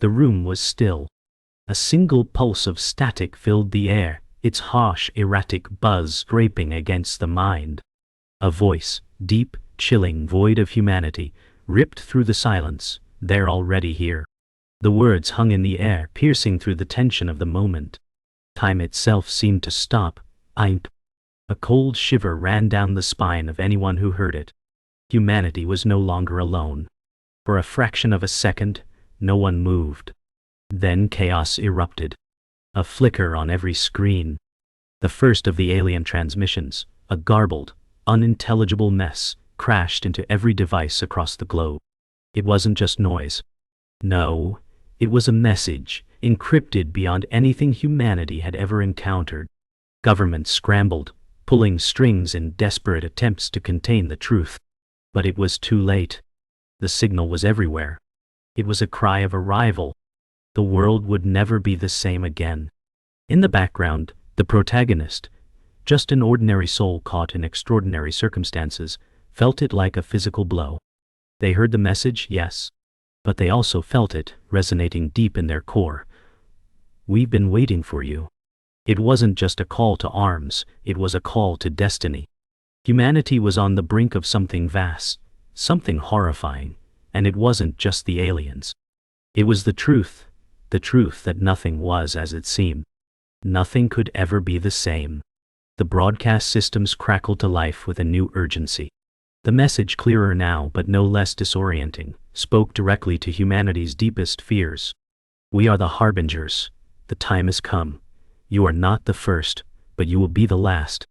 The room was still. A single pulse of static filled the air, its harsh, erratic buzz scraping against the mind. A voice, deep, chilling, void of humanity, ripped through the silence. "They're already here." The words hung in the air, piercing through the tension of the moment. Time itself seemed to stop. A cold shiver ran down the spine of anyone who heard it. Humanity was no longer alone. For a fraction of a second, no one moved. Then chaos erupted. A flicker on every screen. The first of the alien transmissions, a garbled, unintelligible mess, crashed into every device across the globe. It wasn't just noise. No, it was a message, encrypted beyond anything humanity had ever encountered. Governments scrambled, pulling strings in desperate attempts to contain the truth. But it was too late. The signal was everywhere. It was a cry of arrival. The world would never be the same again. In the background, the protagonist, just an ordinary soul caught in extraordinary circumstances, felt it like a physical blow. They heard the message, yes, but they also felt it, resonating deep in their core. "We've been waiting for you." It wasn't just a call to arms, it was a call to destiny. Humanity was on the brink of something vast, something horrifying, and it wasn't just the aliens. It was the truth that nothing was as it seemed. Nothing could ever be the same. The broadcast systems crackled to life with a new urgency. The message, clearer now but no less disorienting, spoke directly to humanity's deepest fears. "We are the Harbingers. The time has come. You are not the first, but you will be the last."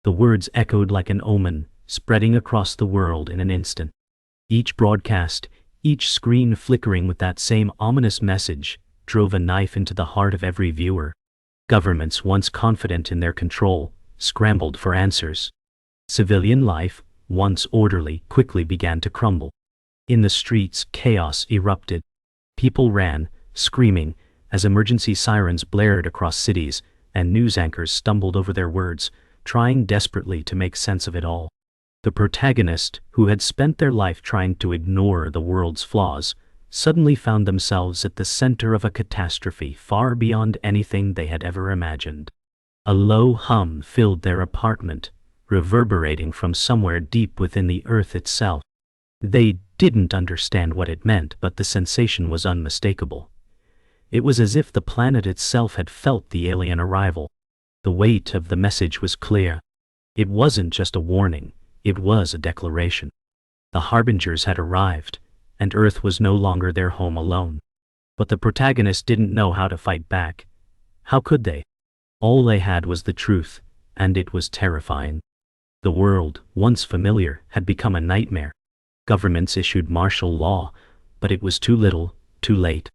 The words echoed like an omen, spreading across the world in an instant. Each broadcast, each screen flickering with that same ominous message, drove a knife into the heart of every viewer. Governments, once confident in their control, scrambled for answers. Civilian life, once orderly, quickly began to crumble. In the streets, chaos erupted. People ran, screaming, as emergency sirens blared across cities, and news anchors stumbled over their words, trying desperately to make sense of it all. The protagonist, who had spent their life trying to ignore the world's flaws, suddenly found themselves at the center of a catastrophe far beyond anything they had ever imagined. A low hum filled their apartment, reverberating from somewhere deep within the earth itself. They didn't understand what it meant, but the sensation was unmistakable. It was as if the planet itself had felt the alien arrival. The weight of the message was clear. It wasn't just a warning, it was a declaration. The Harbingers had arrived, and Earth was no longer their home alone. But the protagonist didn't know how to fight back. How could they? All they had was the truth, and it was terrifying. The world, once familiar, had become a nightmare. Governments issued martial law, but it was too little, too late.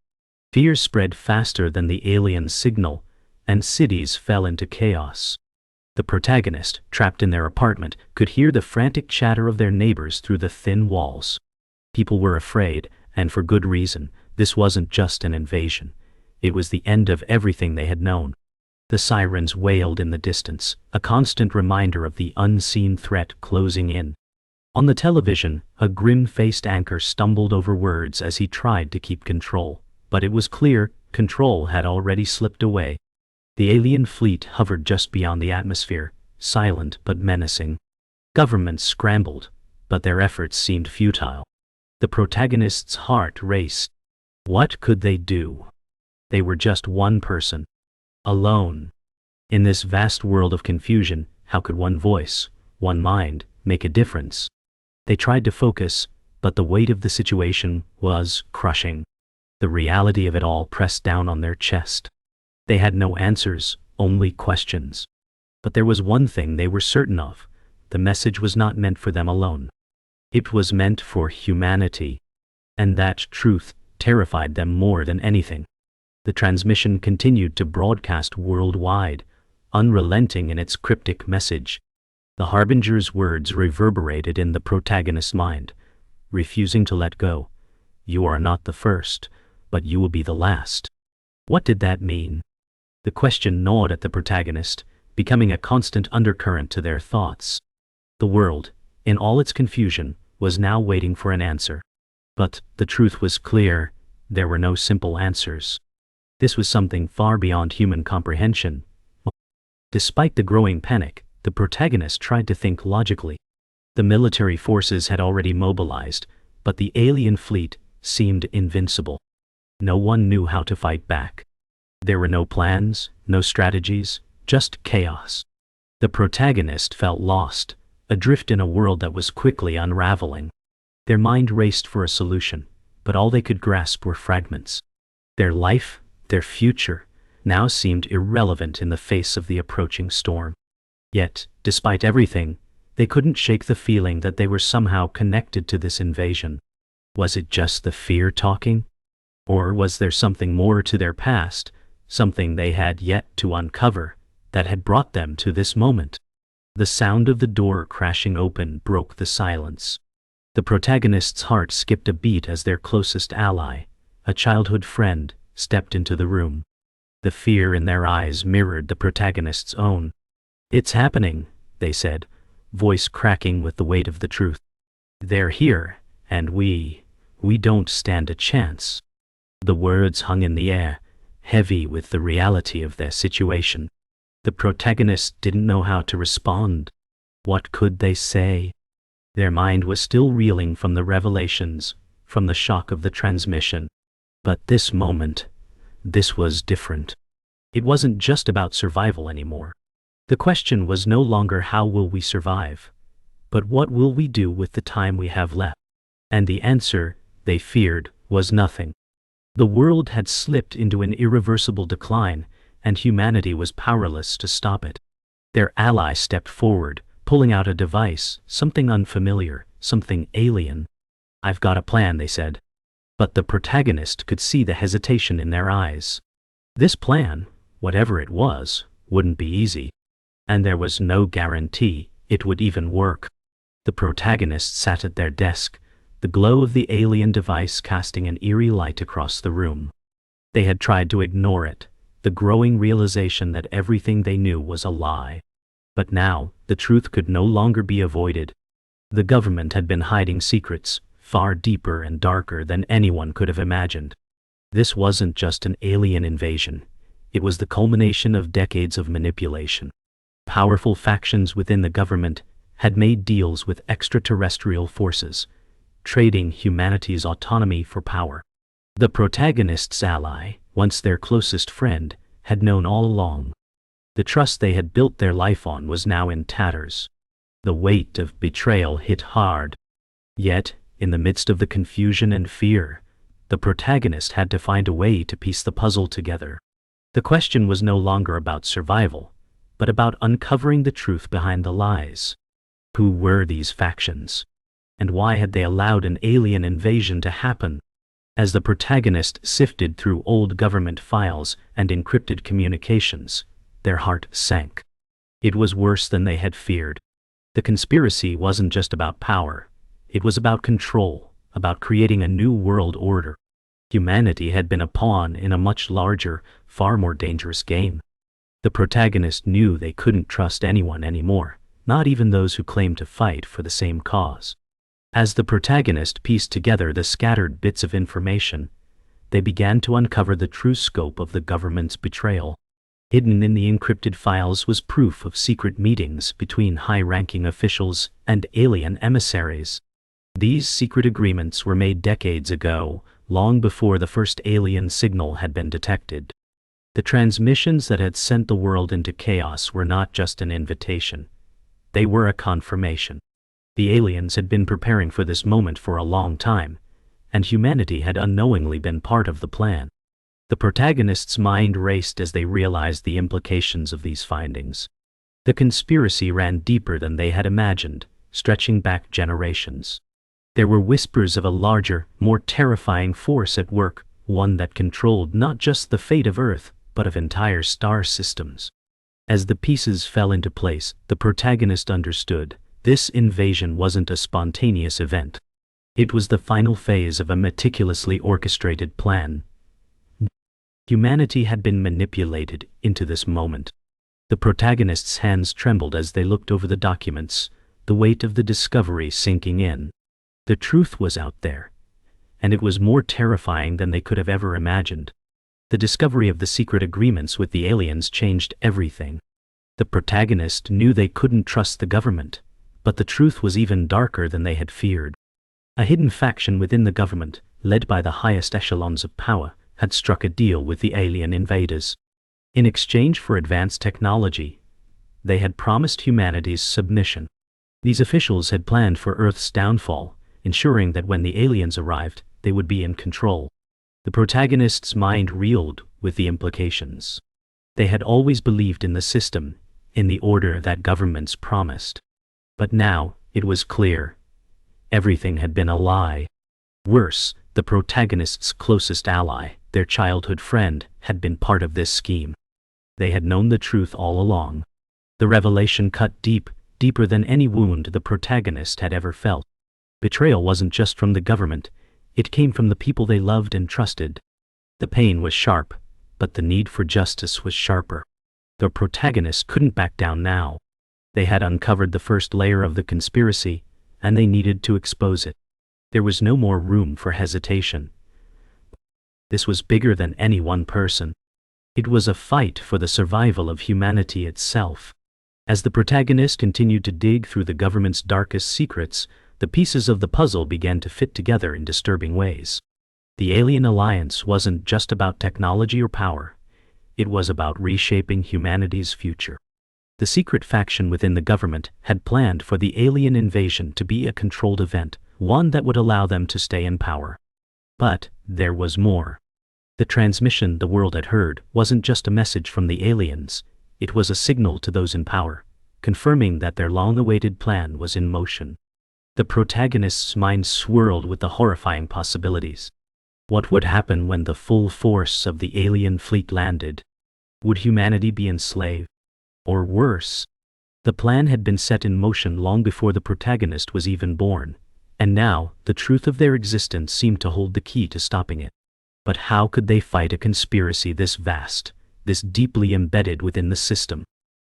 Fear spread faster than the alien signal, and cities fell into chaos. The protagonist, trapped in their apartment, could hear the frantic chatter of their neighbors through the thin walls. People were afraid, and for good reason. This wasn't just an invasion. It was the end of everything they had known. The sirens wailed in the distance, a constant reminder of the unseen threat closing in. On the television, a grim-faced anchor stumbled over words as he tried to keep control, but it was clear control had already slipped away. The alien fleet hovered just beyond the atmosphere, silent but menacing. Governments scrambled, but their efforts seemed futile. The protagonist's heart raced. What could they do? They were just one person. Alone. In this vast world of confusion, how could one voice, one mind, make a difference? They tried to focus, but the weight of the situation was crushing. The reality of it all pressed down on their chest. They had no answers, only questions. But there was one thing they were certain of. The message was not meant for them alone. It was meant for humanity. And that truth terrified them more than anything. The transmission continued to broadcast worldwide, unrelenting in its cryptic message. The Harbinger's words reverberated in the protagonist's mind, refusing to let go. You are not the first, but you will be the last. What did that mean? The question gnawed at the protagonist, becoming a constant undercurrent to their thoughts. The world, in all its confusion, was now waiting for an answer. But the truth was clear. There were no simple answers. This was something far beyond human comprehension. Despite the growing panic, the protagonist tried to think logically. The military forces had already mobilized, but the alien fleet seemed invincible. No one knew how to fight back. There were no plans, no strategies, just chaos. The protagonist felt lost, adrift in a world that was quickly unraveling. Their mind raced for a solution, but all they could grasp were fragments. Their life, their future, now seemed irrelevant in the face of the approaching storm. Yet, despite everything, they couldn't shake the feeling that they were somehow connected to this invasion. Was it just the fear talking? Or was there something more to their past, something they had yet to uncover, that had brought them to this moment? The sound of the door crashing open broke the silence. The protagonist's heart skipped a beat as their closest ally, a childhood friend, stepped into the room. The fear in their eyes mirrored the protagonist's own. "It's happening," they said, voice cracking with the weight of the truth. "They're here, and we don't stand a chance." The words hung in the air, heavy with the reality of their situation. The protagonist didn't know how to respond. What could they say? Their mind was still reeling from the revelations, from the shock of the transmission. But this moment, this was different. It wasn't just about survival anymore. The question was no longer how will we survive, but what will we do with the time we have left? And the answer, they feared, was nothing. The world had slipped into an irreversible decline, and humanity was powerless to stop it. Their ally stepped forward, pulling out a device, something unfamiliar, something alien. "I've got a plan," they said. But the protagonist could see the hesitation in their eyes. This plan, whatever it was, wouldn't be easy. And there was no guarantee it would even work. The protagonist sat at their desk, the glow of the alien device casting an eerie light across the room. They had tried to ignore it, the growing realization that everything they knew was a lie. But now, the truth could no longer be avoided. The government had been hiding secrets, far deeper and darker than anyone could have imagined. This wasn't just an alien invasion. It was the culmination of decades of manipulation. Powerful factions within the government had made deals with extraterrestrial forces, trading humanity's autonomy for power. The protagonist's ally, once their closest friend, had known all along. The trust they had built their life on was now in tatters. The weight of betrayal hit hard. Yet, in the midst of the confusion and fear, the protagonist had to find a way to piece the puzzle together. The question was no longer about survival, but about uncovering the truth behind the lies. Who were these factions? And why had they allowed an alien invasion to happen? As the protagonist sifted through old government files and encrypted communications, their heart sank. It was worse than they had feared. The conspiracy wasn't just about power. It was about control, about creating a new world order. Humanity had been a pawn in a much larger, far more dangerous game. The protagonist knew they couldn't trust anyone anymore, not even those who claimed to fight for the same cause. As the protagonist pieced together the scattered bits of information, they began to uncover the true scope of the government's betrayal. Hidden in the encrypted files was proof of secret meetings between high-ranking officials and alien emissaries. These secret agreements were made decades ago, long before the first alien signal had been detected. The transmissions that had sent the world into chaos were not just an invitation. They were a confirmation. The aliens had been preparing for this moment for a long time, and humanity had unknowingly been part of the plan. The protagonist's mind raced as they realized the implications of these findings. The conspiracy ran deeper than they had imagined, stretching back generations. There were whispers of a larger, more terrifying force at work, one that controlled not just the fate of Earth, but of entire star systems. As the pieces fell into place, the protagonist understood this invasion wasn't a spontaneous event. It was the final phase of a meticulously orchestrated plan. Humanity had been manipulated into this moment. The protagonist's hands trembled as they looked over the documents, the weight of the discovery sinking in. The truth was out there, and it was more terrifying than they could have ever imagined. The discovery of the secret agreements with the aliens changed everything. The protagonist knew they couldn't trust the government, but the truth was even darker than they had feared. A hidden faction within the government, led by the highest echelons of power, had struck a deal with the alien invaders. In exchange for advanced technology, they had promised humanity's submission. These officials had planned for Earth's downfall, ensuring that when the aliens arrived, they would be in control. The protagonist's mind reeled with the implications. They had always believed in the system, in the order that governments promised. But now, it was clear. Everything had been a lie. Worse, the protagonist's closest ally, their childhood friend, had been part of this scheme. They had known the truth all along. The revelation cut deep, deeper than any wound the protagonist had ever felt. Betrayal wasn't just from the government, it came from the people they loved and trusted. The pain was sharp, but the need for justice was sharper. The protagonist couldn't back down now. They had uncovered the first layer of the conspiracy, and they needed to expose it. There was no more room for hesitation. This was bigger than any one person. It was a fight for the survival of humanity itself. As the protagonist continued to dig through the government's darkest secrets, the pieces of the puzzle began to fit together in disturbing ways. The alien alliance wasn't just about technology or power. It was about reshaping humanity's future. The secret faction within the government had planned for the alien invasion to be a controlled event, one that would allow them to stay in power. But there was more. The transmission the world had heard wasn't just a message from the aliens, it was a signal to those in power, confirming that their long-awaited plan was in motion. The protagonist's mind swirled with the horrifying possibilities. What would happen when the full force of the alien fleet landed? Would humanity be enslaved? Or worse? The plan had been set in motion long before the protagonist was even born, and now the truth of their existence seemed to hold the key to stopping it. But how could they fight a conspiracy this vast, this deeply embedded within the system?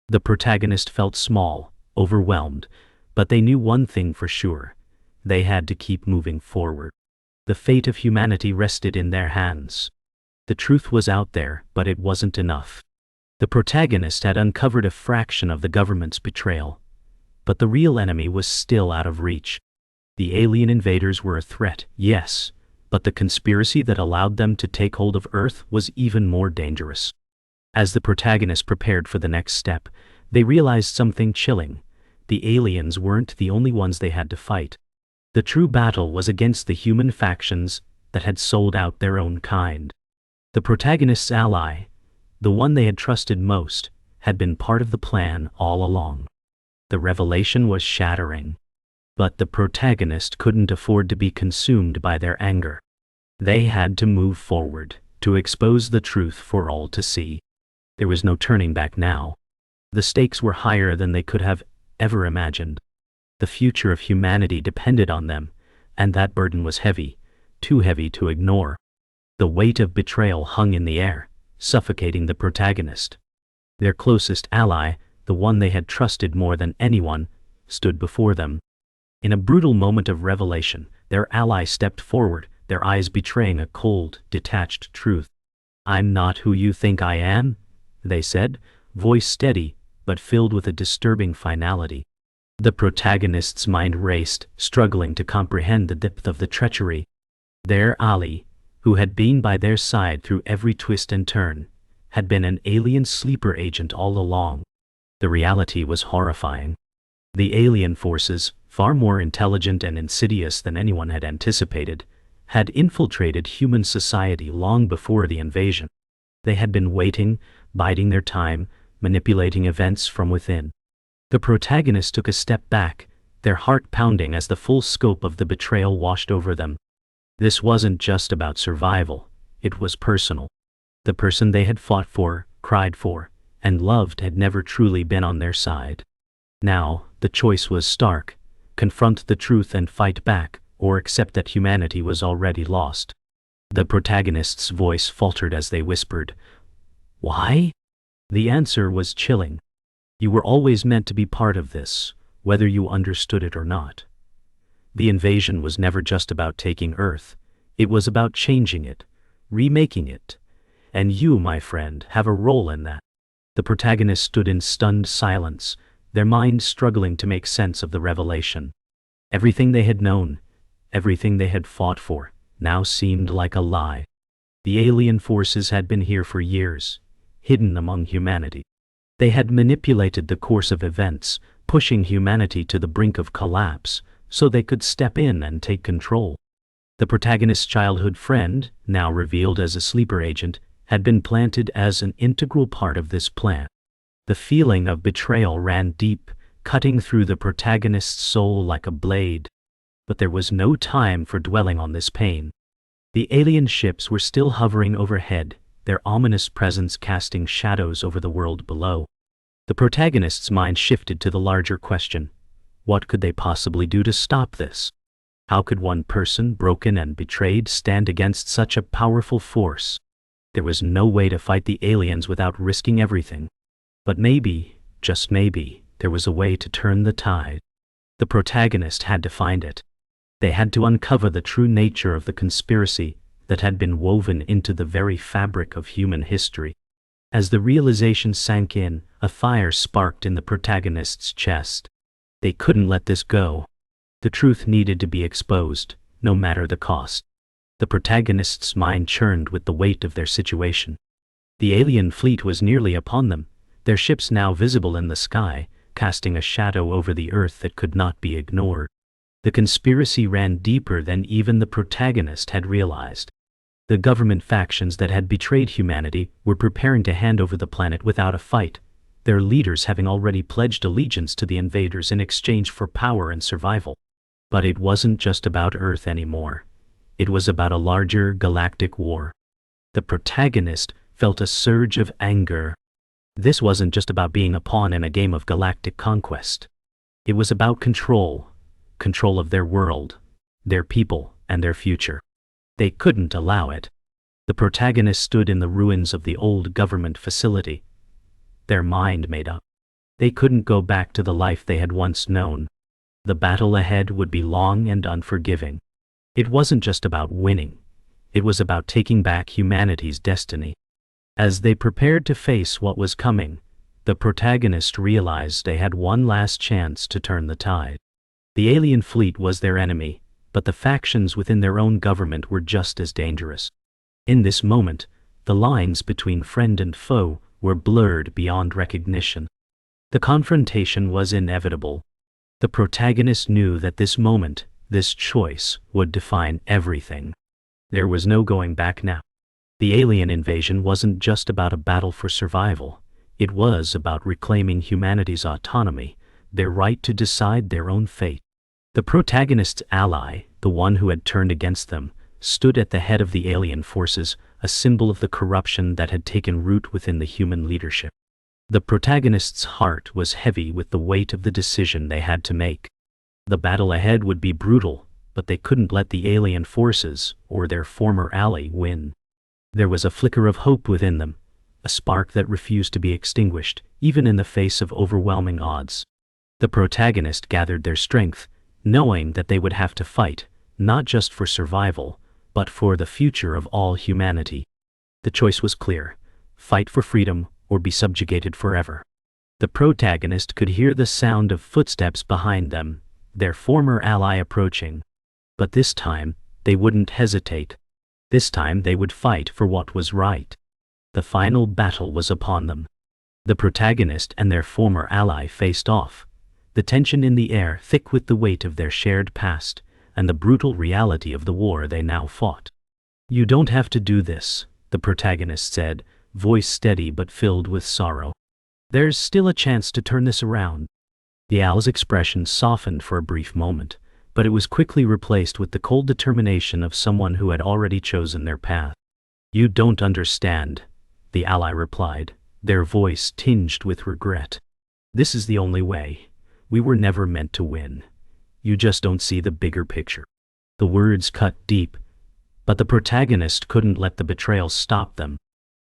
The protagonist felt small, overwhelmed, but they knew one thing for sure. They had to keep moving forward. The fate of humanity rested in their hands. The truth was out there, but it wasn't enough. The protagonist had uncovered a fraction of the government's betrayal, but the real enemy was still out of reach. The alien invaders were a threat, yes, but the conspiracy that allowed them to take hold of Earth was even more dangerous. As the protagonist prepared for the next step, they realized something chilling. The aliens weren't the only ones they had to fight. The true battle was against the human factions that had sold out their own kind. The protagonist's ally, the one they had trusted most, had been part of the plan all along. The revelation was shattering. But the protagonist couldn't afford to be consumed by their anger. They had to move forward, to expose the truth for all to see. There was no turning back now. The stakes were higher than they could have ever imagined. The future of humanity depended on them, and that burden was heavy, too heavy to ignore. The weight of betrayal hung in the air, suffocating the protagonist. Their closest ally, the one they had trusted more than anyone, stood before them. In a brutal moment of revelation, their ally stepped forward, their eyes betraying a cold, detached truth. "I'm not who you think I am," they said, voice steady, but filled with a disturbing finality. The protagonist's mind raced, struggling to comprehend the depth of the treachery. Their ally, who had been by their side through every twist and turn, had been an alien sleeper agent all along. The reality was horrifying. The alien forces, far more intelligent and insidious than anyone had anticipated, had infiltrated human society long before the invasion. They had been waiting, biding their time, manipulating events from within. The protagonist took a step back, their heart pounding as the full scope of the betrayal washed over them. This wasn't just about survival, it was personal. The person they had fought for, cried for, and loved had never truly been on their side. Now, the choice was stark: confront the truth and fight back, or accept that humanity was already lost. The protagonist's voice faltered as they whispered, "Why?" The answer was chilling. "You were always meant to be part of this, whether you understood it or not." The invasion was never just about taking Earth. It was about changing it, remaking it. And you, my friend, have a role in that. The protagonists stood in stunned silence, their minds struggling to make sense of the revelation. Everything they had known, everything they had fought for, now seemed like a lie. The alien forces had been here for years, hidden among humanity. They had manipulated the course of events, pushing humanity to the brink of collapse, so they could step in and take control. The protagonist's childhood friend, now revealed as a sleeper agent, had been planted as an integral part of this plan. The feeling of betrayal ran deep, cutting through the protagonist's soul like a blade. But there was no time for dwelling on this pain. The alien ships were still hovering overhead, their ominous presence casting shadows over the world below. The protagonist's mind shifted to the larger question: what could they possibly do to stop this? How could one person, broken and betrayed, stand against such a powerful force? There was no way to fight the aliens without risking everything. But maybe, just maybe, there was a way to turn the tide. The protagonist had to find it. They had to uncover the true nature of the conspiracy that had been woven into the very fabric of human history. As the realization sank in, a fire sparked in the protagonist's chest. They couldn't let this go. The truth needed to be exposed, no matter the cost. The protagonist's mind churned with the weight of their situation. The alien fleet was nearly upon them, their ships now visible in the sky, casting a shadow over the earth that could not be ignored. The conspiracy ran deeper than even the protagonist had realized. The government factions that had betrayed humanity were preparing to hand over the planet without a fight, their leaders having already pledged allegiance to the invaders in exchange for power and survival. But it wasn't just about Earth anymore. It was about a larger galactic war. The protagonist felt a surge of anger. This wasn't just about being a pawn in a game of galactic conquest. It was about control of their world, their people, and their future. They couldn't allow it. The protagonist stood in the ruins of the old government facility, their mind made up. They couldn't go back to the life they had once known. The battle ahead would be long and unforgiving. It wasn't just about winning. It was about taking back humanity's destiny. As they prepared to face what was coming, the protagonist realized they had one last chance to turn the tide. The alien fleet was their enemy, but the factions within their own government were just as dangerous. In this moment, the lines between friend and foe were blurred beyond recognition. The confrontation was inevitable. The protagonist knew that this moment, this choice, would define everything. There was no going back now. The alien invasion wasn't just about a battle for survival. It was about reclaiming humanity's autonomy, their right to decide their own fate. The protagonist's ally, the one who had turned against them, stood at the head of the alien forces, a symbol of the corruption that had taken root within the human leadership. The protagonist's heart was heavy with the weight of the decision they had to make. The battle ahead would be brutal, but they couldn't let the alien forces, or their former ally, win. There was a flicker of hope within them, a spark that refused to be extinguished, even in the face of overwhelming odds. The protagonist gathered their strength, knowing that they would have to fight, not just for survival, but for the future of all humanity. The choice was clear: fight for freedom or be subjugated forever. The protagonist could hear the sound of footsteps behind them, their former ally approaching. But this time, they wouldn't hesitate. This time they would fight for what was right. The final battle was upon them. The protagonist and their former ally faced off, the tension in the air thick with the weight of their shared past and the brutal reality of the war they now fought. "You don't have to do this," the protagonist said, voice steady but filled with sorrow. "There's still a chance to turn this around." The owl's expression softened for a brief moment, but it was quickly replaced with the cold determination of someone who had already chosen their path. "You don't understand," the ally replied, their voice tinged with regret. "This is the only way. We were never meant to win. You just don't see the bigger picture." The words cut deep, but the protagonist couldn't let the betrayal stop them.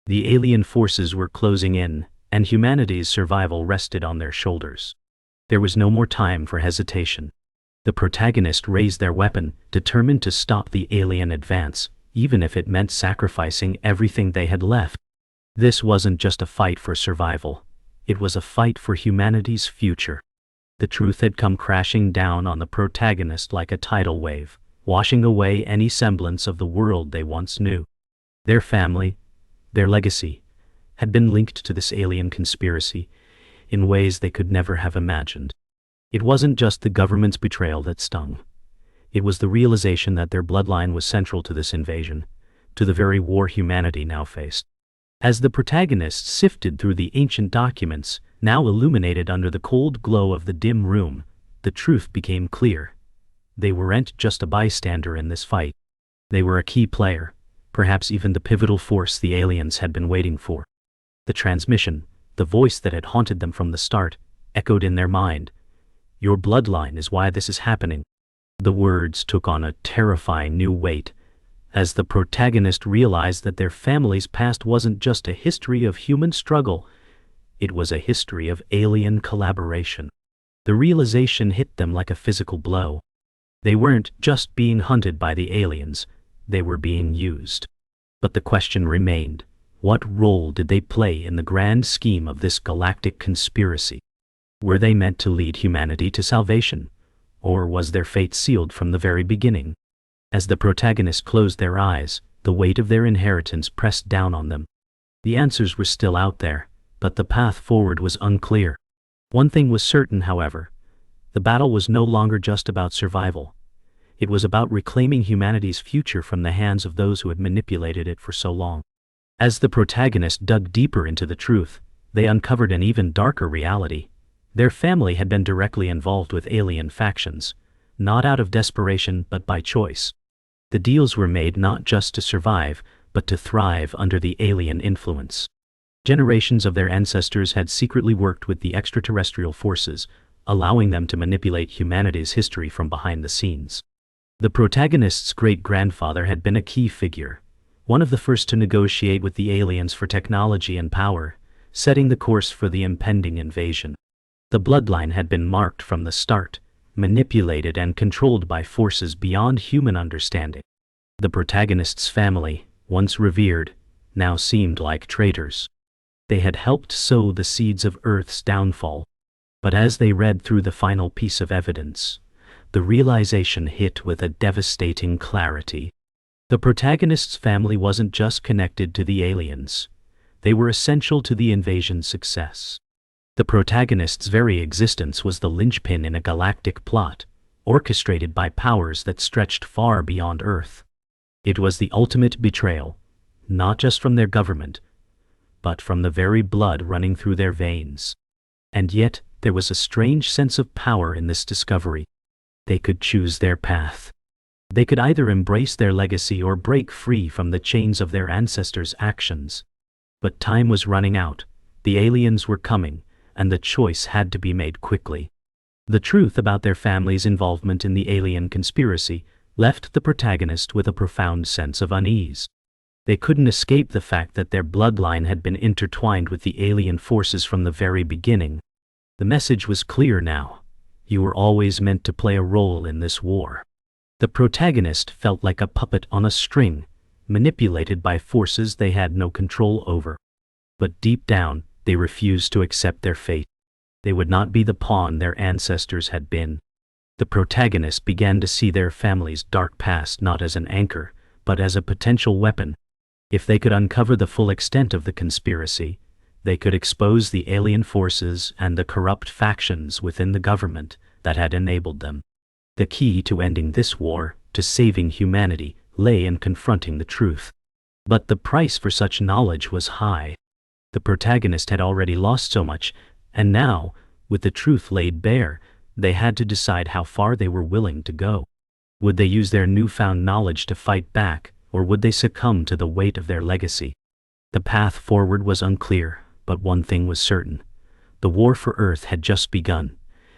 The alien forces were closing in, and humanity's survival rested on their shoulders. There was no more time for hesitation. The protagonists raised their weapon, determined to stop the alien advance, even if it meant sacrificing everything they had left. This wasn't just a fight for survival. It was a fight for humanity's future. The truth had come crashing down on the protagonist like a tidal wave, washing away any semblance of the world they once knew. Their family, their legacy, had been linked to this alien conspiracy in ways they could never have imagined. It wasn't just the government's betrayal that stung. It was the realization that their bloodline was central to this invasion, to the very war humanity now faced. As the protagonists sifted through the ancient documents, now illuminated under the cold glow of the dim room, the truth became clear. They weren't just a bystander in this fight. They were a key player, perhaps even the pivotal force the aliens had been waiting for. The transmission, the voice that had haunted them from the start, echoed in their mind. "Your bloodline is why this is happening." The words took on a terrifying new weight, as the protagonist realized that their family's past wasn't just a history of human struggle, it was a history of alien collaboration. The realization hit them like a physical blow. They weren't just being hunted by the aliens, they were being used. But the question remained, what role did they play in the grand scheme of this galactic conspiracy? Were they meant to lead humanity to salvation, or was their fate sealed from the very beginning? As the protagonists closed their eyes, the weight of their inheritance pressed down on them. The answers were still out there, but the path forward was unclear. One thing was certain, however. The battle was no longer just about survival. It was about reclaiming humanity's future from the hands of those who had manipulated it for so long. As the protagonists dug deeper into the truth, they uncovered an even darker reality. Their family had been directly involved with alien factions, not out of desperation but by choice. The deals were made not just to survive, but to thrive under the alien influence. Generations of their ancestors had secretly worked with the extraterrestrial forces, allowing them to manipulate humanity's history from behind the scenes. The protagonist's great-grandfather had been a key figure, one of the first to negotiate with the aliens for technology and power, setting the course for the impending invasion. The bloodline had been marked from the start, manipulated and controlled by forces beyond human understanding. The protagonist's family, once revered, now seemed like traitors. They had helped sow the seeds of Earth's downfall. But as they read through the final piece of evidence, the realization hit with a devastating clarity. The protagonist's family wasn't just connected to the aliens. They were essential to the invasion's success. The protagonist's very existence was the linchpin in a galactic plot, orchestrated by powers that stretched far beyond Earth. It was the ultimate betrayal, not just from their government, but from the very blood running through their veins. And yet, there was a strange sense of power in this discovery. They could choose their path. They could either embrace their legacy or break free from the chains of their ancestors' actions. But time was running out, the aliens were coming, and the choice had to be made quickly. The truth about their family's involvement in the alien conspiracy left the protagonist with a profound sense of unease. They couldn't escape the fact that their bloodline had been intertwined with the alien forces from the very beginning. The message was clear now. You were always meant to play a role in this war. The protagonist felt like a puppet on a string, manipulated by forces they had no control over. But deep down, they refused to accept their fate. They would not be the pawn their ancestors had been. The protagonist began to see their family's dark past not as an anchor, but as a potential weapon. If they could uncover the full extent of the conspiracy, they could expose the alien forces and the corrupt factions within the government that had enabled them. The key to ending this war, to saving humanity, lay in confronting the truth. But the price for such knowledge was high. The protagonist had already lost so much, and now, with the truth laid bare, they had to decide how far they were willing to go. Would they use their newfound knowledge to fight back, or would they succumb to the weight of their legacy? The path forward was unclear, but one thing was certain. The war for Earth had just begun,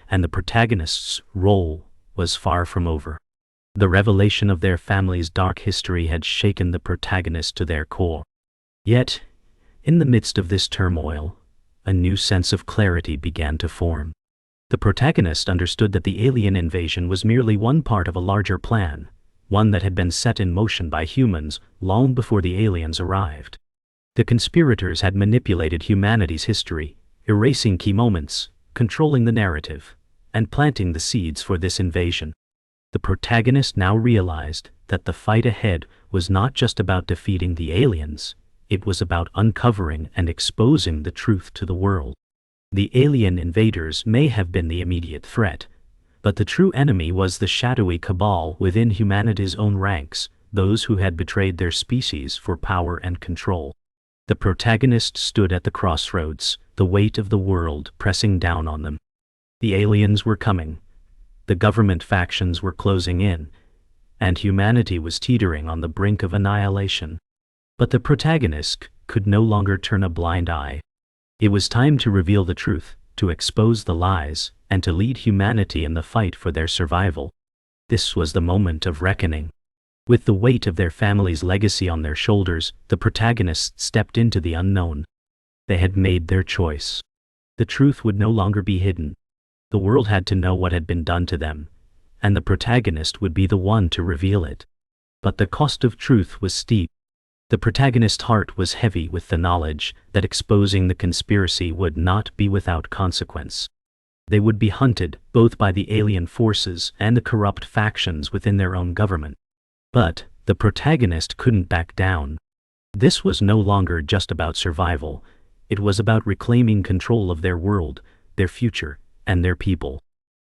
and the protagonist's role was far from over. The revelation of their family's dark history had shaken the protagonist to their core. Yet, in the midst of this turmoil, a new sense of clarity began to form. The protagonist understood that the alien invasion was merely one part of a larger plan, one that had been set in motion by humans long before the aliens arrived. The conspirators had manipulated humanity's history, erasing key moments, controlling the narrative, and planting the seeds for this invasion. The protagonist now realized that the fight ahead was not just about defeating the aliens, it was about uncovering and exposing the truth to the world. The alien invaders may have been the immediate threat, but the true enemy was the shadowy cabal within humanity's own ranks, those who had betrayed their species for power and control. The protagonist stood at the crossroads, the weight of the world pressing down on them. The aliens were coming, the government factions were closing in, and humanity was teetering on the brink of annihilation. But the protagonist could no longer turn a blind eye. It was time to reveal the truth, to expose the lies, and to lead humanity in the fight for their survival. This was the moment of reckoning. With the weight of their family's legacy on their shoulders, the protagonists stepped into the unknown. They had made their choice. The truth would no longer be hidden. The world had to know what had been done to them, and the protagonist would be the one to reveal it. But the cost of truth was steep. The protagonist's heart was heavy with the knowledge that exposing the conspiracy would not be without consequence. They would be hunted, both by the alien forces and the corrupt factions within their own government. But the protagonist couldn't back down. This was no longer just about survival. It was about reclaiming control of their world, their future, and their people.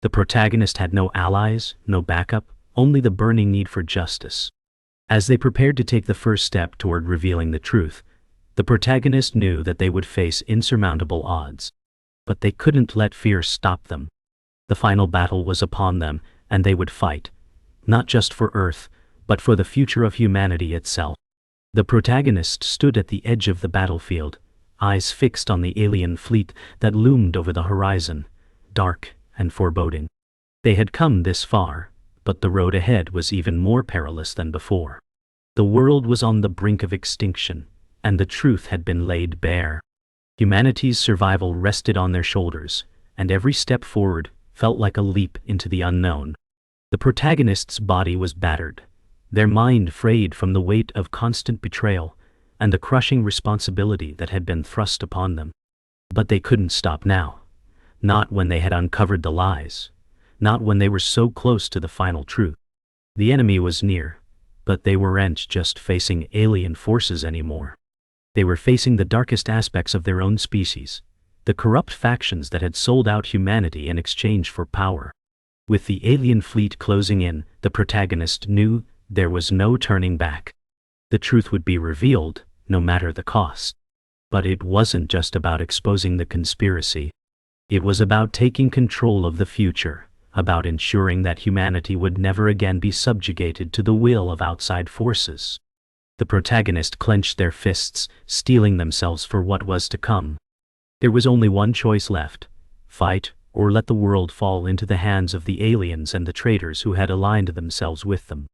The protagonist had no allies, no backup, only the burning need for justice. As they prepared to take the first step toward revealing the truth, the protagonist knew that they would face insurmountable odds. But they couldn't let fear stop them. The final battle was upon them, and they would fight, not just for Earth, but for the future of humanity itself. The protagonist stood at the edge of the battlefield, eyes fixed on the alien fleet that loomed over the horizon, dark and foreboding. They had come this far, but the road ahead was even more perilous than before. The world was on the brink of extinction, and the truth had been laid bare. Humanity's survival rested on their shoulders, and every step forward felt like a leap into the unknown. The protagonist's body was battered, their mind frayed from the weight of constant betrayal and the crushing responsibility that had been thrust upon them. But they couldn't stop now. Not when they had uncovered the lies. Not when they were so close to the final truth. The enemy was near, but they weren't just facing alien forces anymore. They were facing the darkest aspects of their own species, the corrupt factions that had sold out humanity in exchange for power. With the alien fleet closing in, the protagonist knew there was no turning back. The truth would be revealed, no matter the cost. But it wasn't just about exposing the conspiracy. It was about taking control of the future, about ensuring that humanity would never again be subjugated to the will of outside forces. The protagonist clenched their fists, steeling themselves for what was to come. There was only one choice left: fight, or let the world fall into the hands of the aliens and the traitors who had aligned themselves with them.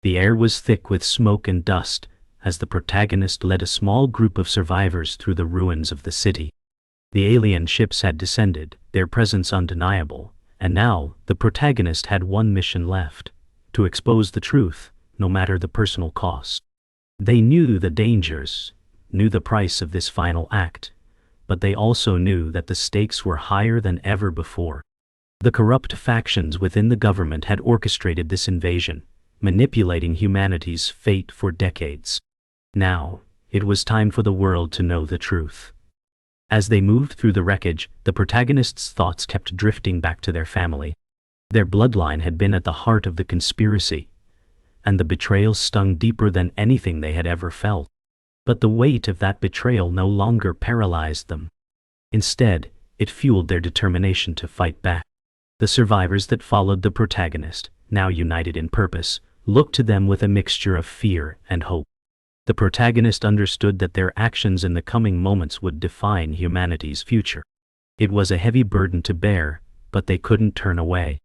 The air was thick with smoke and dust as the protagonist led a small group of survivors through the ruins of the city. The alien ships had descended, their presence undeniable, and now the protagonist had one mission left: to expose the truth, no matter the personal cost. They knew the dangers, knew the price of this final act, but they also knew that the stakes were higher than ever before. The corrupt factions within the government had orchestrated this invasion, manipulating humanity's fate for decades. Now, it was time for the world to know the truth. As they moved through the wreckage, the protagonist's thoughts kept drifting back to their family. Their bloodline had been at the heart of the conspiracy, and the betrayal stung deeper than anything they had ever felt. But the weight of that betrayal no longer paralyzed them. Instead, it fueled their determination to fight back. The survivors that followed the protagonist, now united in purpose, looked to them with a mixture of fear and hope. The protagonist understood that their actions in the coming moments would define humanity's future. It was a heavy burden to bear, but they couldn't turn away.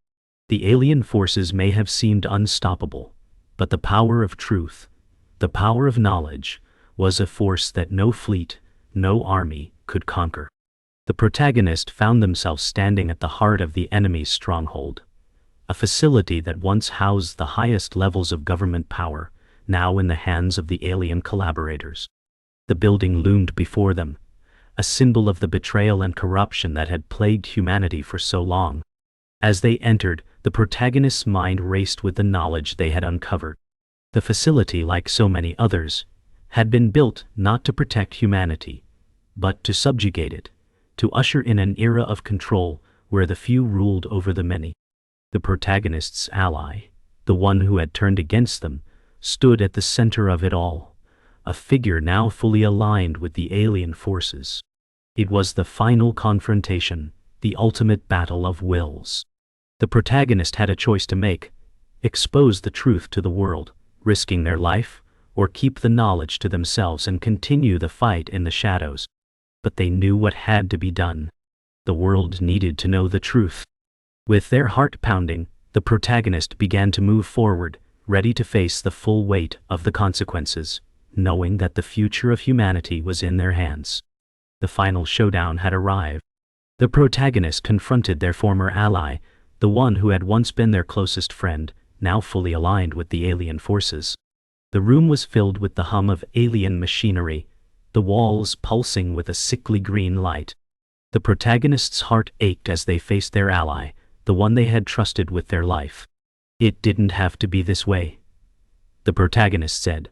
The alien forces may have seemed unstoppable, but the power of truth, the power of knowledge, was a force that no fleet, no army could conquer. The protagonist found themselves standing at the heart of the enemy's stronghold, a facility that once housed the highest levels of government power, now in the hands of the alien collaborators. The building loomed before them, a symbol of the betrayal and corruption that had plagued humanity for so long. As they entered, the protagonist's mind raced with the knowledge they had uncovered. The facility, like so many others, had been built not to protect humanity, but to subjugate it, to usher in an era of control where the few ruled over the many. The protagonist's ally, the one who had turned against them, stood at the center of it all, a figure now fully aligned with the alien forces. It was the final confrontation, the ultimate battle of wills. The protagonist had a choice to make: expose the truth to the world, risking their life, or keep the knowledge to themselves and continue the fight in the shadows. But they knew what had to be done. The world needed to know the truth. With their heart pounding, the protagonist began to move forward, ready to face the full weight of the consequences, knowing that the future of humanity was in their hands. The final showdown had arrived. The protagonist confronted their former ally, the one who had once been their closest friend, now fully aligned with the alien forces. The room was filled with the hum of alien machinery, the walls pulsing with a sickly green light. The protagonist's heart ached as they faced their ally, the one they had trusted with their life. "It didn't have to be this way," the protagonist said,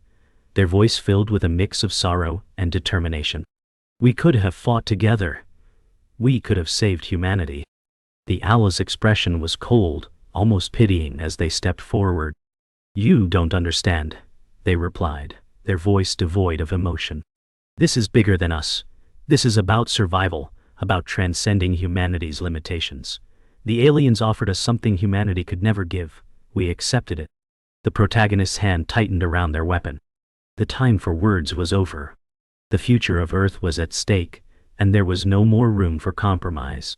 their voice filled with a mix of sorrow and determination. "We could have fought together. We could have saved humanity." The ally's expression was cold, almost pitying as they stepped forward. "You don't understand," they replied, their voice devoid of emotion. "This is bigger than us. This is about survival, about transcending humanity's limitations. The aliens offered us something humanity could never give. We accepted it." The protagonist's hand tightened around their weapon. The time for words was over. The future of Earth was at stake, and there was no more room for compromise.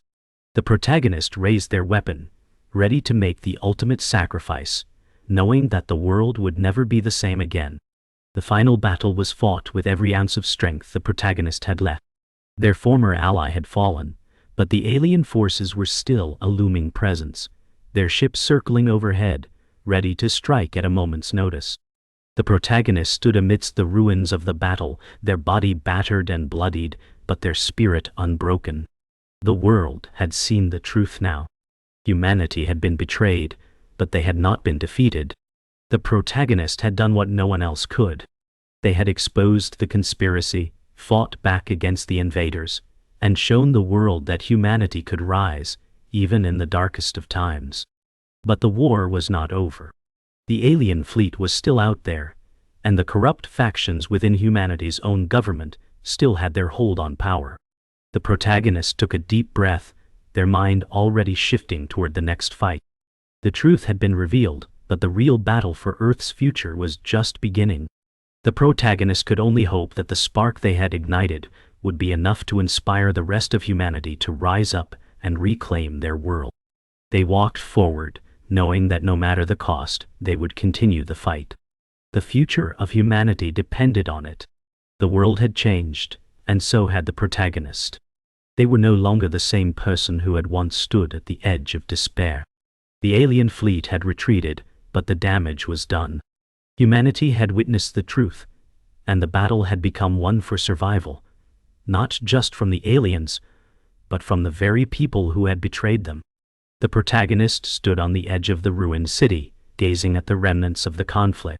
The protagonist raised their weapon, ready to make the ultimate sacrifice, knowing that the world would never be the same again. The final battle was fought with every ounce of strength the protagonist had left. Their former ally had fallen, but the alien forces were still a looming presence, their ships circling overhead, ready to strike at a moment's notice. The protagonist stood amidst the ruins of the battle, their body battered and bloodied, but their spirit unbroken. The world had seen the truth now. Humanity had been betrayed, but they had not been defeated. The protagonist had done what no one else could. They had exposed the conspiracy, fought back against the invaders, and shown the world that humanity could rise, even in the darkest of times. But the war was not over. The alien fleet was still out there, and the corrupt factions within humanity's own government still had their hold on power. The protagonist took a deep breath, their mind already shifting toward the next fight. The truth had been revealed, but the real battle for Earth's future was just beginning. The protagonist could only hope that the spark they had ignited would be enough to inspire the rest of humanity to rise up and reclaim their world. They walked forward, knowing that no matter the cost, they would continue the fight. The future of humanity depended on it. The world had changed, and so had the protagonist. They were no longer the same person who had once stood at the edge of despair. The alien fleet had retreated, but the damage was done. Humanity had witnessed the truth, and the battle had become one for survival, not just from the aliens, but from the very people who had betrayed them. The protagonist stood on the edge of the ruined city, gazing at the remnants of the conflict.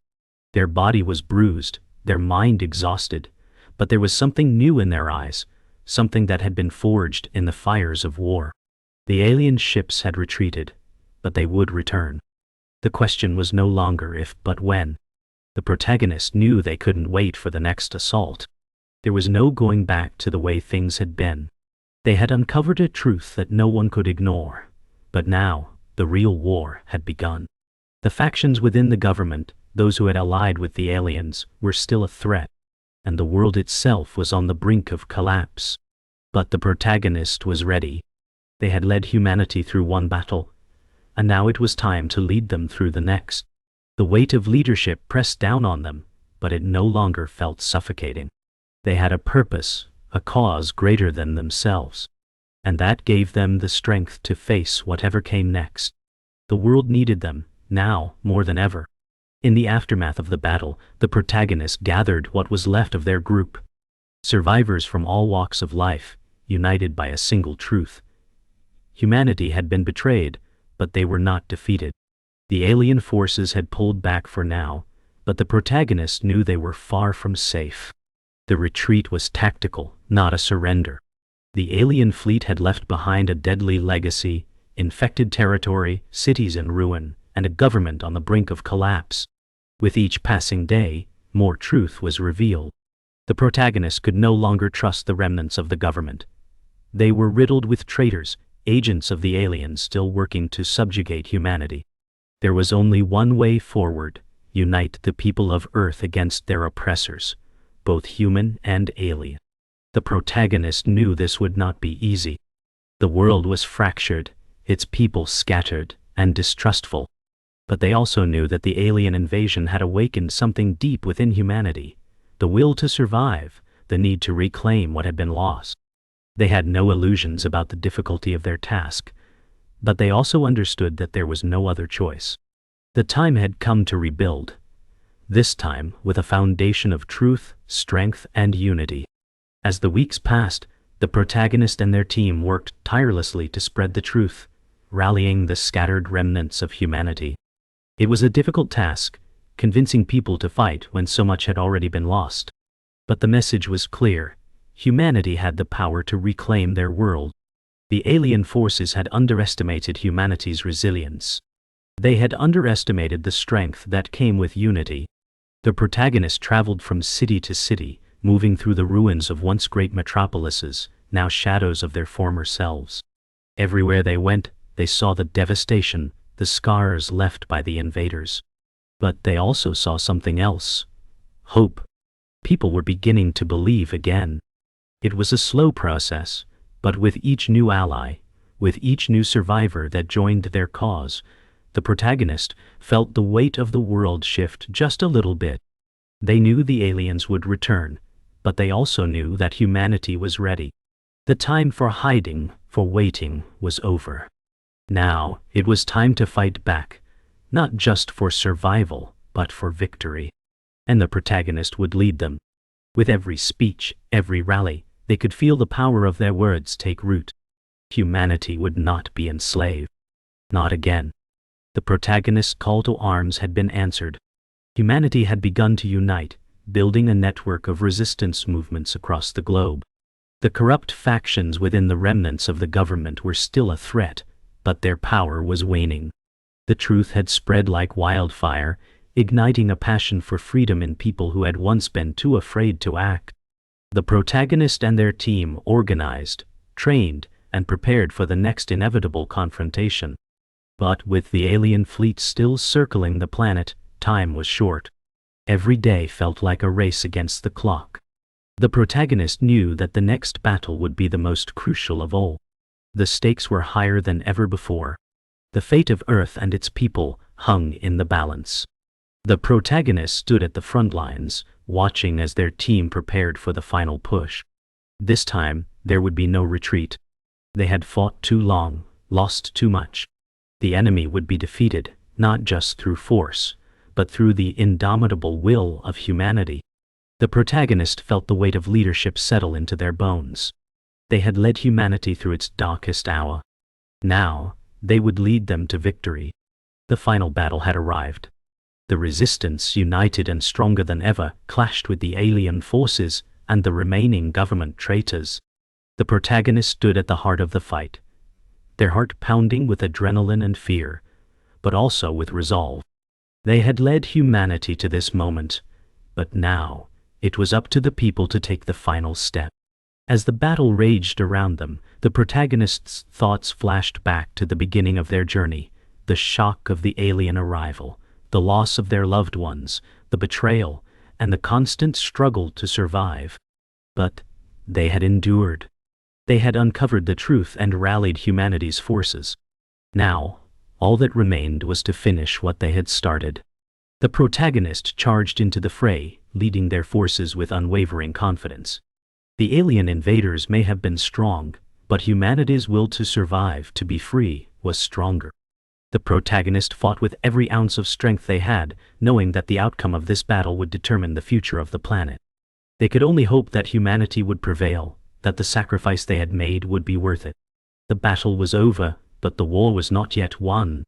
Their body was bruised, their mind exhausted, but there was something new in their eyes, something that had been forged in the fires of war. The alien ships had retreated, but they would return. The question was no longer if but when. The protagonist knew they couldn't wait for the next assault. There was no going back to the way things had been. They had uncovered a truth that no one could ignore. But now, the real war had begun. The factions within the government, those who had allied with the aliens, were still a threat, and the world itself was on the brink of collapse. But the protagonist was ready. They had led humanity through one battle, and now it was time to lead them through the next. The weight of leadership pressed down on them, but it no longer felt suffocating. They had a purpose, a cause greater than themselves. and that gave them the strength to face whatever came next. The world needed them, now more than ever. In the aftermath of the battle, the protagonists gathered what was left of their group. Survivors from all walks of life, united by a single truth. Humanity had been betrayed, but they were not defeated. The alien forces had pulled back for now, but the protagonists knew they were far from safe. The retreat was tactical, not a surrender. The alien fleet had left behind a deadly legacy, infected territory, cities in ruin, and a government on the brink of collapse. With each passing day, more truth was revealed. The protagonists could no longer trust the remnants of the government. They were riddled with traitors, agents of the aliens still working to subjugate humanity. There was only one way forward: unite the people of Earth against their oppressors, both human and alien. The protagonist knew this would not be easy. The world was fractured, its people scattered and distrustful. But they also knew that the alien invasion had awakened something deep within humanity: the will to survive, the need to reclaim what had been lost. They had no illusions about the difficulty of their task, but they also understood that there was no other choice. The time had come to rebuild, this time with a foundation of truth, strength, and unity. As the weeks passed, the protagonist and their team worked tirelessly to spread the truth, rallying the scattered remnants of humanity. It was a difficult task, convincing people to fight when so much had already been lost. But the message was clear: humanity had the power to reclaim their world. The alien forces had underestimated humanity's resilience. They had underestimated the strength that came with unity. The protagonist traveled from city to city, moving through the ruins of once great metropolises, now shadows of their former selves. Everywhere they went, they saw the devastation, the scars left by the invaders. But they also saw something else: hope. People were beginning to believe again. It was a slow process, but with each new ally, with each new survivor that joined their cause, the protagonist felt the weight of the world shift just a little bit. They knew the aliens would return, but they also knew that humanity was ready. The time for hiding, for waiting, was over. Now, it was time to fight back, not just for survival, but for victory. And the protagonist would lead them. With every speech, every rally, they could feel the power of their words take root. Humanity would not be enslaved. Not again. The protagonist's call to arms had been answered. Humanity had begun to unite, building a network of resistance movements across the globe. The corrupt factions within the remnants of the government were still a threat, but their power was waning. The truth had spread like wildfire, igniting a passion for freedom in people who had once been too afraid to act. The protagonist and their team organized, trained, and prepared for the next inevitable confrontation. But with the alien fleet still circling the planet, time was short. Every day felt like a race against the clock. The protagonist knew that the next battle would be the most crucial of all. The stakes were higher than ever before. The fate of Earth and its people hung in the balance. The protagonist stood at the front lines, watching as their team prepared for the final push. This time, there would be no retreat. They had fought too long, lost too much. The enemy would be defeated, not just through force, but through the indomitable will of humanity. The protagonist felt the weight of leadership settle into their bones. They had led humanity through its darkest hour. Now, they would lead them to victory. The final battle had arrived. The resistance, united and stronger than ever, clashed with the alien forces and the remaining government traitors. The protagonist stood at the heart of the fight, their heart pounding with adrenaline and fear, but also with resolve. They had led humanity to this moment, but now it was up to the people to take the final step. As the battle raged around them, the protagonist's thoughts flashed back to the beginning of their journey: the shock of the alien arrival, the loss of their loved ones, the betrayal, and the constant struggle to survive. But they had endured. They had uncovered the truth and rallied humanity's forces. Now, all that remained was to finish what they had started. The protagonist charged into the fray, leading their forces with unwavering confidence. The alien invaders may have been strong, but humanity's will to survive, to be free, was stronger. The protagonist fought with every ounce of strength they had, knowing that the outcome of this battle would determine the future of the planet. They could only hope that humanity would prevail, that the sacrifice they had made would be worth it. The battle was over, but the war was not yet won.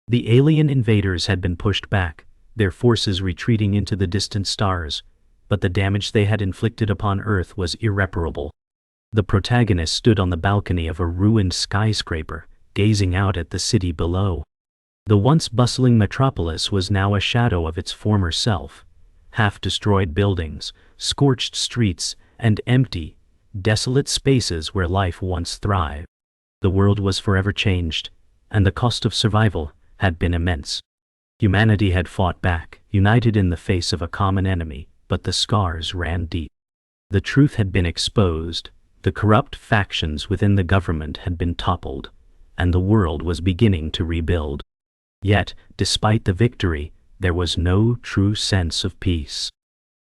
The alien invaders had been pushed back, their forces retreating into the distant stars, but the damage they had inflicted upon Earth was irreparable. The protagonist stood on the balcony of a ruined skyscraper, gazing out at the city below. The once bustling metropolis was now a shadow of its former self. Half-destroyed buildings, scorched streets, and empty, desolate spaces where life once thrived. The world was forever changed, and the cost of survival had been immense. Humanity had fought back, united in the face of a common enemy, but the scars ran deep. The truth had been exposed, the corrupt factions within the government had been toppled, and the world was beginning to rebuild. Yet, despite the victory, there was no true sense of peace.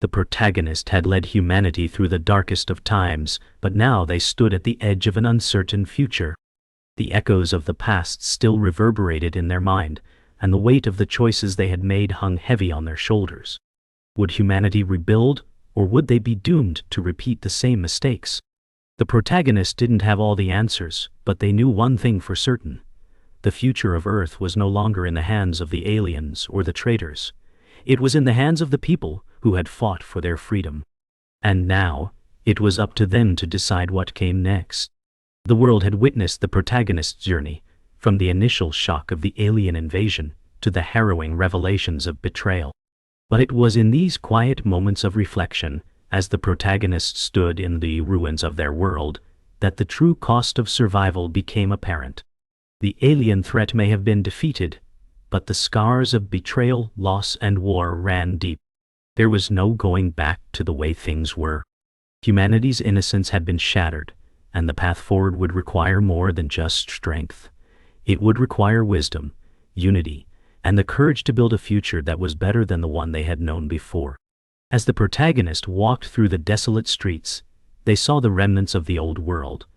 The protagonist had led humanity through the darkest of times, but now they stood at the edge of an uncertain future. The echoes of the past still reverberated in their mind, and the weight of the choices they had made hung heavy on their shoulders. Would humanity rebuild, or would they be doomed to repeat the same mistakes? The protagonist didn't have all the answers, but they knew one thing for certain. The future of Earth was no longer in the hands of the aliens or the traitors. It was in the hands of the people who had fought for their freedom. And now, it was up to them to decide what came next. The world had witnessed the protagonist's journey, from the initial shock of the alien invasion to the harrowing revelations of betrayal. But it was in these quiet moments of reflection, as the protagonist stood in the ruins of their world, that the true cost of survival became apparent. The alien threat may have been defeated, but the scars of betrayal, loss, and war ran deep. There was no going back to the way things were. Humanity's innocence had been shattered, and the path forward would require more than just strength. It would require wisdom, unity, and the courage to build a future that was better than the one they had known before. As the protagonist walked through the desolate streets, they saw the remnants of the old world,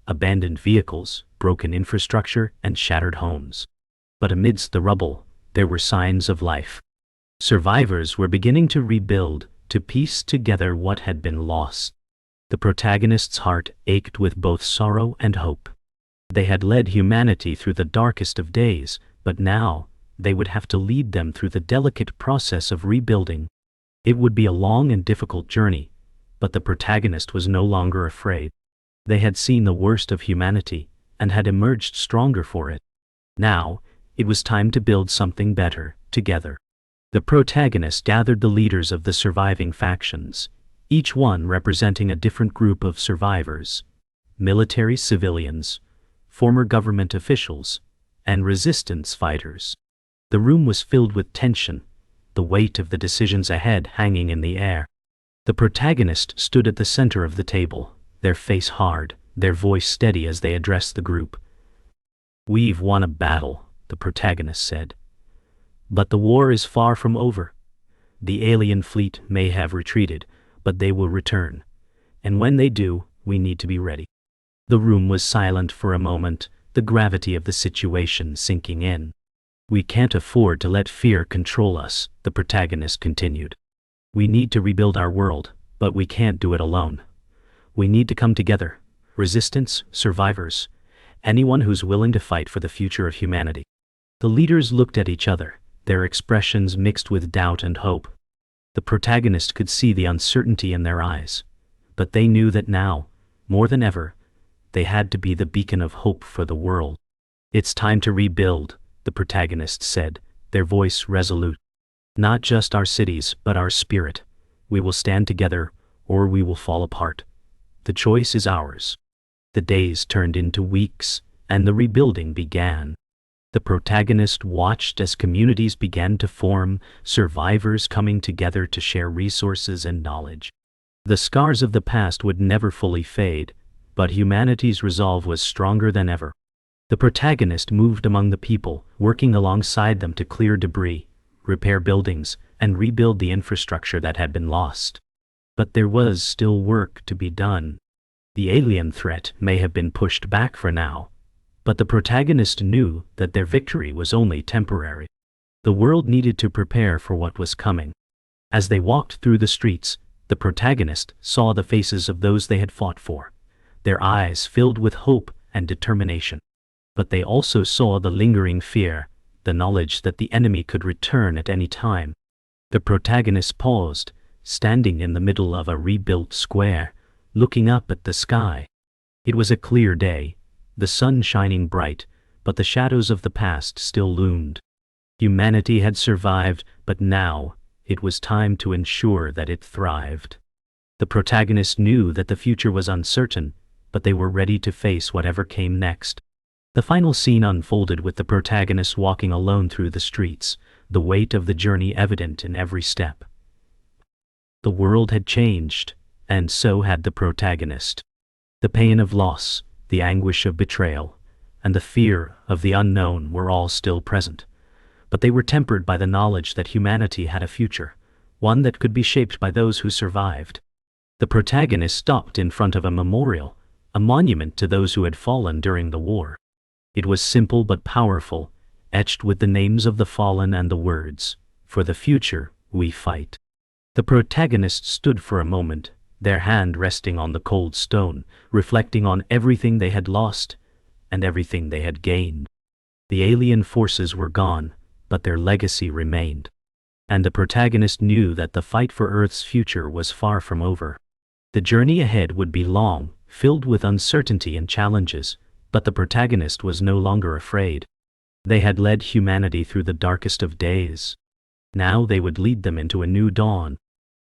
abandoned vehicles, broken infrastructure, and shattered homes. But amidst the rubble, there were signs of life. Survivors were beginning to rebuild, to piece together what had been lost. The protagonist's heart ached with both sorrow and hope. They had led humanity through the darkest of days, but now they would have to lead them through the delicate process of rebuilding. It would be a long and difficult journey, but the protagonist was no longer afraid. They had seen the worst of humanity and had emerged stronger for it. Now, it was time to build something better, together. The protagonist gathered the leaders of the surviving factions, each one representing a different group of survivors: military civilians, former government officials, and resistance fighters. The room was filled with tension, the weight of the decisions ahead hanging in the air. The protagonist stood at the center of the table, their face hard, their voice steady as they addressed the group. "We've won a battle," the protagonist said. "But the war is far from over. The alien fleet may have retreated, but they will return. And when they do, we need to be ready." The room was silent for a moment, the gravity of the situation sinking in. "We can't afford to let fear control us," the protagonist continued. "We need to rebuild our world, but we can't do it alone. We need to come together, resistance, survivors, anyone who's willing to fight for the future of humanity." The leaders looked at each other, their expressions mixed with doubt and hope. The protagonist could see the uncertainty in their eyes, but they knew that now, more than ever, they had to be the beacon of hope for the world. "It's time to rebuild," the protagonist said, their voice resolute. "Not just our cities, but our spirit. We will stand together, or we will fall apart. The choice is ours." The days turned into weeks, and the rebuilding began. The protagonist watched as communities began to form, survivors coming together to share resources and knowledge. The scars of the past would never fully fade, but humanity's resolve was stronger than ever. The protagonist moved among the people, working alongside them to clear debris, repair buildings, and rebuild the infrastructure that had been lost. But there was still work to be done. The alien threat may have been pushed back for now, but the protagonist knew that their victory was only temporary. The world needed to prepare for what was coming. As they walked through the streets, the protagonist saw the faces of those they had fought for, their eyes filled with hope and determination. But they also saw the lingering fear, the knowledge that the enemy could return at any time. The protagonist paused, standing in the middle of a rebuilt square, looking up at the sky. It was a clear day, the sun shining bright, but the shadows of the past still loomed. Humanity had survived, but now it was time to ensure that it thrived. The protagonist knew that the future was uncertain, but they were ready to face whatever came next. The final scene unfolded with the protagonist walking alone through the streets, the weight of the journey evident in every step. The world had changed, and so had the protagonist. The pain of loss, the anguish of betrayal, and the fear of the unknown were all still present. But they were tempered by the knowledge that humanity had a future, one that could be shaped by those who survived. The protagonist stopped in front of a memorial, a monument to those who had fallen during the war. It was simple but powerful, etched with the names of the fallen and the words, "For the future, we fight." The protagonist stood for a moment, their hand resting on the cold stone, reflecting on everything they had lost and everything they had gained. The alien forces were gone, but their legacy remained. And the protagonist knew that the fight for Earth's future was far from over. The journey ahead would be long, filled with uncertainty and challenges, but the protagonist was no longer afraid. They had led humanity through the darkest of days. Now they would lead them into a new dawn,